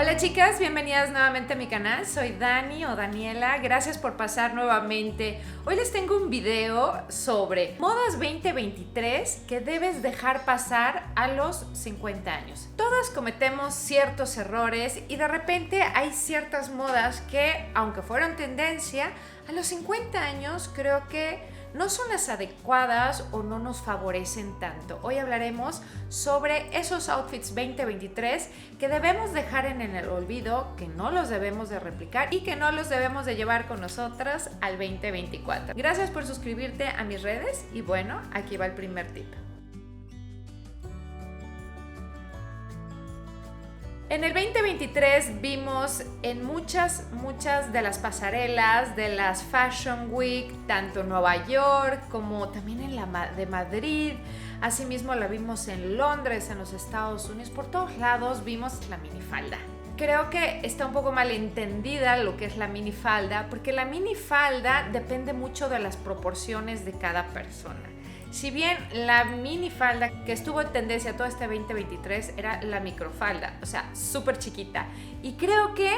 Hola chicas, bienvenidas nuevamente a mi canal. Soy Dani o Daniela, gracias por pasar nuevamente. Hoy les tengo un video sobre modas 2023 que debes dejar pasar a los 50 años. Todas cometemos ciertos errores y de repente hay ciertas modas que, aunque fueron tendencia, a los 50 años creo que no son las adecuadas o no nos favorecen tanto. Hoy hablaremos sobre esos outfits 2023 que debemos dejar en el olvido, que no los debemos de replicar y que no los debemos de llevar con nosotras al 2024. Gracias por suscribirte a mis redes y bueno, aquí va el primer tip. En el 2023 vimos en muchas de las pasarelas de las Fashion Week, tanto en Nueva York como también en la de Madrid, asimismo la vimos en Londres, en los Estados Unidos, por todos lados vimos la minifalda. Creo que está un poco mal entendida lo que es la minifalda, porque la minifalda depende mucho de las proporciones de cada persona. Si bien la minifalda que estuvo en tendencia todo este 2023 era la microfalda, o sea, súper chiquita. Y creo que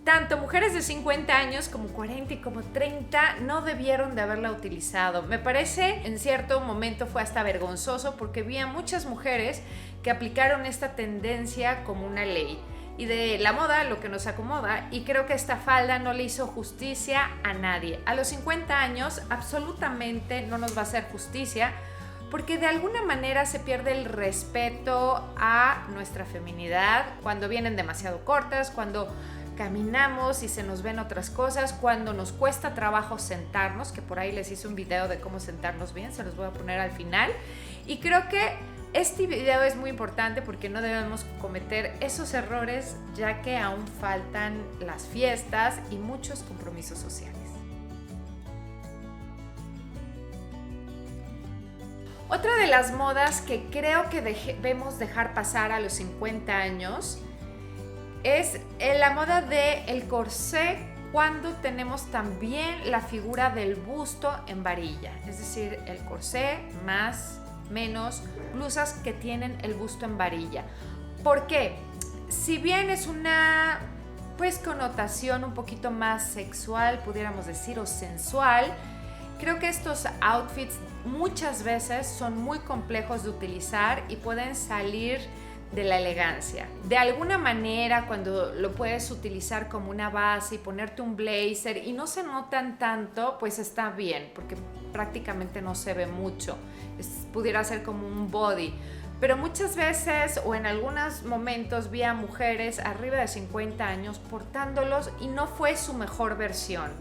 tanto mujeres de 50 años como 40 y como 30 no debieron de haberla utilizado. Me parece, en cierto momento fue hasta vergonzoso porque vi a muchas mujeres que aplicaron esta tendencia como una ley. Y de la moda lo que nos acomoda, y creo que esta falda no le hizo justicia a nadie. A los 50 años absolutamente no nos va a hacer justicia porque de alguna manera se pierde el respeto a nuestra feminidad cuando vienen demasiado cortas, cuando caminamos y se nos ven otras cosas, cuando nos cuesta trabajo sentarnos, que por ahí les hice un video de cómo sentarnos bien, se los voy a poner al final. Y creo que este video es muy importante porque no debemos cometer esos errores ya que aún faltan las fiestas y muchos compromisos sociales. Otra de las modas que creo que debemos dejar pasar a los 50 años es la moda del corsé cuando tenemos también la figura del busto en varilla, es decir, el corsé menos blusas que tienen el busto en varilla. ¿Por qué? Si bien es una connotación un poquito más sexual, pudiéramos decir, o sensual, creo que estos outfits muchas veces son muy complejos de utilizar y pueden salir de la elegancia. De alguna manera, cuando lo puedes utilizar como una base y ponerte un blazer y no se notan tanto, pues está bien, porque prácticamente no se ve mucho. Pudiera ser como un body. Pero muchas veces o en algunos momentos vi a mujeres arriba de 50 años portándolos y no fue su mejor versión.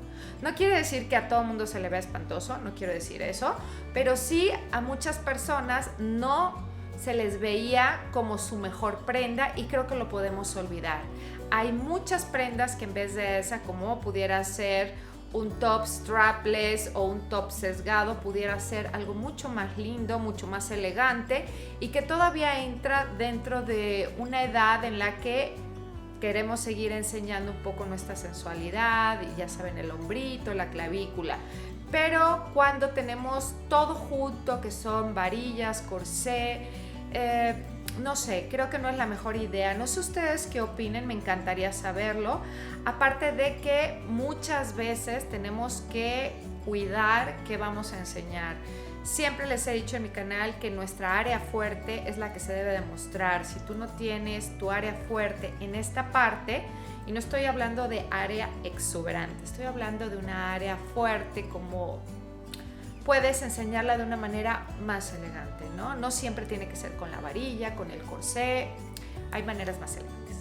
No quiere decir que a todo mundo se le vea espantoso, no quiero decir eso, pero sí a muchas personas no se les veía como su mejor prenda y creo que lo podemos olvidar. Hay muchas prendas que en vez de esa, como pudiera ser un top strapless o un top sesgado, pudiera ser algo mucho más lindo, mucho más elegante y que todavía entra dentro de una edad en la que queremos seguir enseñando un poco nuestra sensualidad y ya saben, el hombrito, la clavícula. Pero cuando tenemos todo junto, que son varillas, corsé, no sé, creo que no es la mejor idea. No sé ustedes qué opinen, me encantaría saberlo. Aparte de que muchas veces tenemos que cuidar qué vamos a enseñar. Siempre les he dicho en mi canal que nuestra área fuerte es la que se debe demostrar. Si tú no tienes tu área fuerte en esta parte, y no estoy hablando de área exuberante, estoy hablando de una área fuerte, como puedes enseñarla de una manera más elegante, ¿no? No siempre tiene que ser con la varilla, con el corsé, hay maneras más elegantes.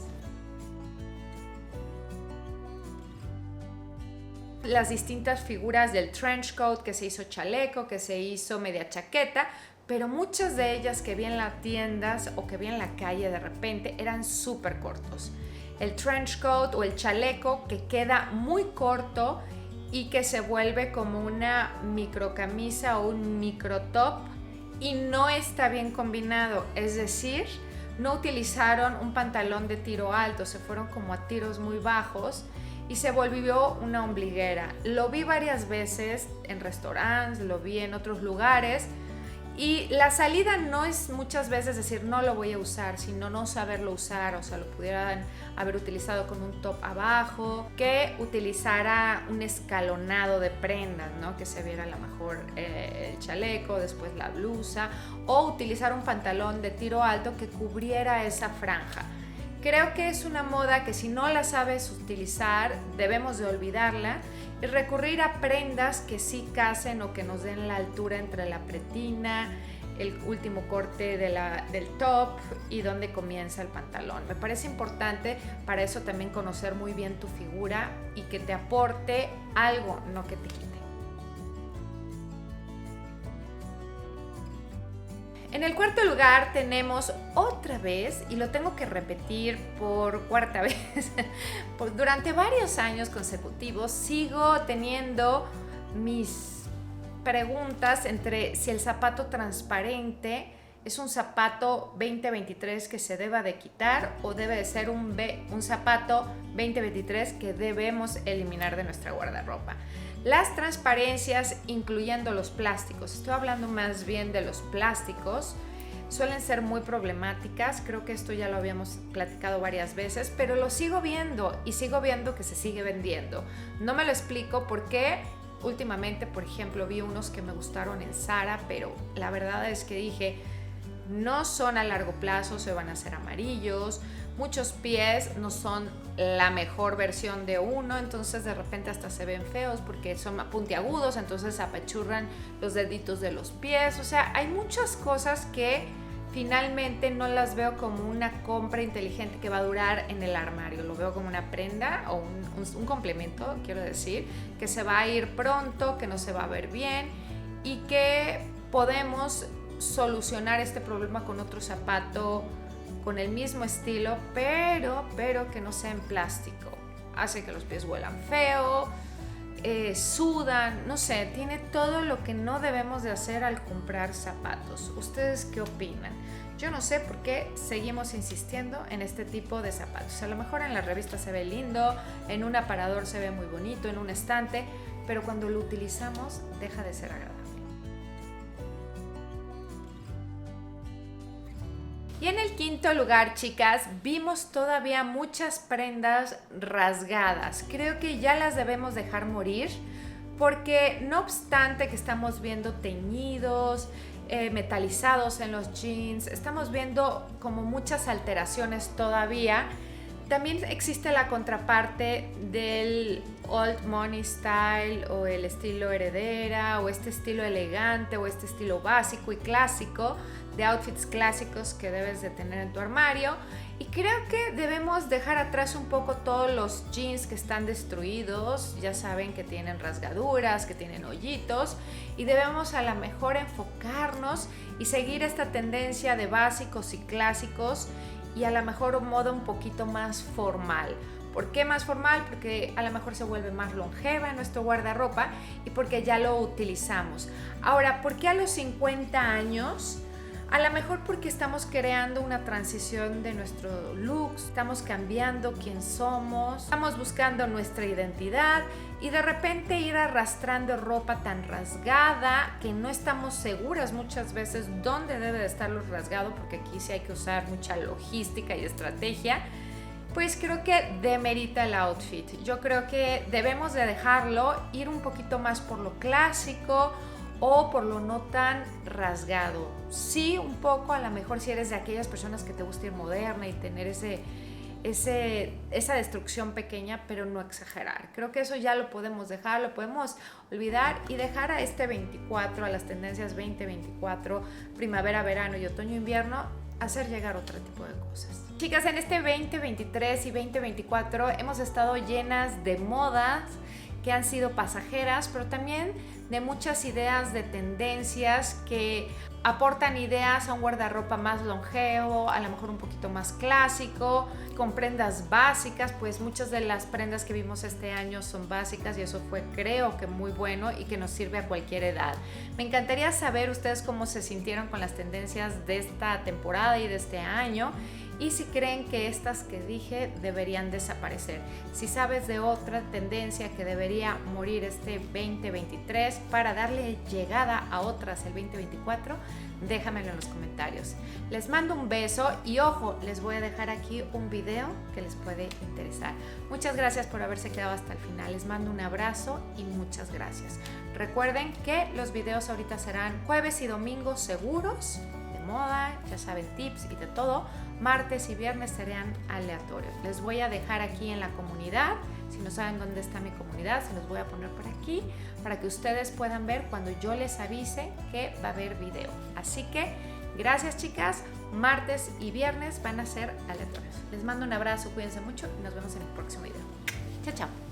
Las distintas figuras del trench coat, que se hizo chaleco, que se hizo media chaqueta, pero muchas de ellas que vi en las tiendas o que vi en la calle de repente eran súper cortos. El trench coat o el chaleco que queda muy corto y que se vuelve como una micro camisa o un micro top y no está bien combinado, es decir, no utilizaron un pantalón de tiro alto, se fueron como a tiros muy bajos y se volvió una ombliguera. Lo vi varias veces en restaurantes, lo vi en otros lugares Y la salida no es muchas veces decir no lo voy a usar, sino no saberlo usar, o sea, lo pudieran haber utilizado con un top abajo, que utilizara un escalonado de prendas, ¿no? Que se viera a lo mejor el chaleco, después la blusa, o utilizar un pantalón de tiro alto que cubriera esa franja. Creo que es una moda que si no la sabes utilizar, debemos de olvidarla y recurrir a prendas que sí casen o que nos den la altura entre la pretina, el último corte del top y donde comienza el pantalón. Me parece importante para eso también conocer muy bien tu figura y que te aporte algo, no que te quite. En el cuarto lugar tenemos otra vez, y lo tengo que repetir por cuarta vez, durante varios años consecutivos sigo teniendo mis preguntas entre si el zapato transparente es un zapato 2023 que se deba de quitar o debe de ser un zapato 2023 que debemos eliminar de nuestra guardarropa. Las transparencias, incluyendo los plásticos, estoy hablando más bien de los plásticos, suelen ser muy problemáticas. Creo que esto ya lo habíamos platicado varias veces, pero lo sigo viendo y sigo viendo que se sigue vendiendo. No me lo explico por qué. Últimamente, por ejemplo, vi unos que me gustaron en Zara, pero la verdad es que dije, no son a largo plazo, se van a hacer amarillos. Muchos pies no son la mejor versión de uno, entonces de repente hasta se ven feos porque son puntiagudos, entonces apachurran los deditos de los pies. O sea, hay muchas cosas que finalmente no las veo como una compra inteligente que va a durar en el armario. Lo veo como una prenda o un complemento, quiero decir, que se va a ir pronto, que no se va a ver bien y que podemos solucionar este problema con otro zapato con el mismo estilo, pero que no sea en plástico. Hace que los pies huelan feo, sudan, no sé, tiene todo lo que no debemos de hacer al comprar zapatos. ¿Ustedes qué opinan? Yo no sé por qué seguimos insistiendo en este tipo de zapatos. A lo mejor en la revista se ve lindo, en un aparador se ve muy bonito, en un estante, pero cuando lo utilizamos deja de ser agradable. Y en el quinto lugar, chicas, vimos todavía muchas prendas rasgadas. Creo que ya las debemos dejar morir porque no obstante que estamos viendo teñidos, metalizados en los jeans, estamos viendo como muchas alteraciones todavía. También existe la contraparte del old money style o el estilo heredera o este estilo elegante o este estilo básico y clásico de outfits clásicos que debes de tener en tu armario. Y creo que debemos dejar atrás un poco todos los jeans que están destruidos, ya saben que tienen rasgaduras, que tienen hoyitos, y debemos a lo mejor enfocarnos y seguir esta tendencia de básicos y clásicos y a lo mejor un modo un poquito más formal. ¿Por qué más formal? Porque a lo mejor se vuelve más longeva en nuestro guardarropa y porque ya lo utilizamos. Ahora, ¿por qué a los 50 años? A lo mejor porque estamos creando una transición de nuestro look, estamos cambiando quién somos, estamos buscando nuestra identidad y de repente ir arrastrando ropa tan rasgada que no estamos seguras muchas veces dónde debe de estar lo rasgado, porque aquí sí hay que usar mucha logística y estrategia. Pues creo que demerita el outfit. Yo creo que debemos de dejarlo ir un poquito más por lo clásico o por lo no tan rasgado. Sí, un poco, a lo mejor si eres de aquellas personas que te gusta ir moderna y tener esa destrucción pequeña, pero no exagerar. Creo que eso ya lo podemos dejar, lo podemos olvidar y dejar a este 24, a las tendencias 2024, primavera, verano y otoño-invierno, hacer llegar otro tipo de cosas. Chicas, en este 2023 y 2024 hemos estado llenas de modas que han sido pasajeras, pero también de muchas ideas de tendencias que aportan ideas a un guardarropa más longevo, a lo mejor un poquito más clásico, con prendas básicas, pues muchas de las prendas que vimos este año son básicas y eso fue, creo que muy bueno y que nos sirve a cualquier edad. Me encantaría saber ustedes cómo se sintieron con las tendencias de esta temporada y de este año y si creen que estas que dije deberían desaparecer. Si sabes de otra tendencia que debería morir este 2023 para darle llegada a otras el 2024, déjamelo en los comentarios. Les mando un beso y ojo, les voy a dejar aquí un video que les puede interesar. Muchas gracias por haberse quedado hasta el final. Les mando un abrazo y muchas gracias. Recuerden que los videos ahorita serán jueves y domingos seguros, de moda, ya saben, tips y de todo. Martes y viernes serán aleatorios. Les voy a dejar aquí en la comunidad. Si no saben dónde está mi comunidad, se los voy a poner por aquí para que ustedes puedan ver cuando yo les avise que va a haber video. Así que gracias, chicas. Martes y viernes van a ser aleatorios. Les mando un abrazo, cuídense mucho y nos vemos en el próximo video. Chao, chao.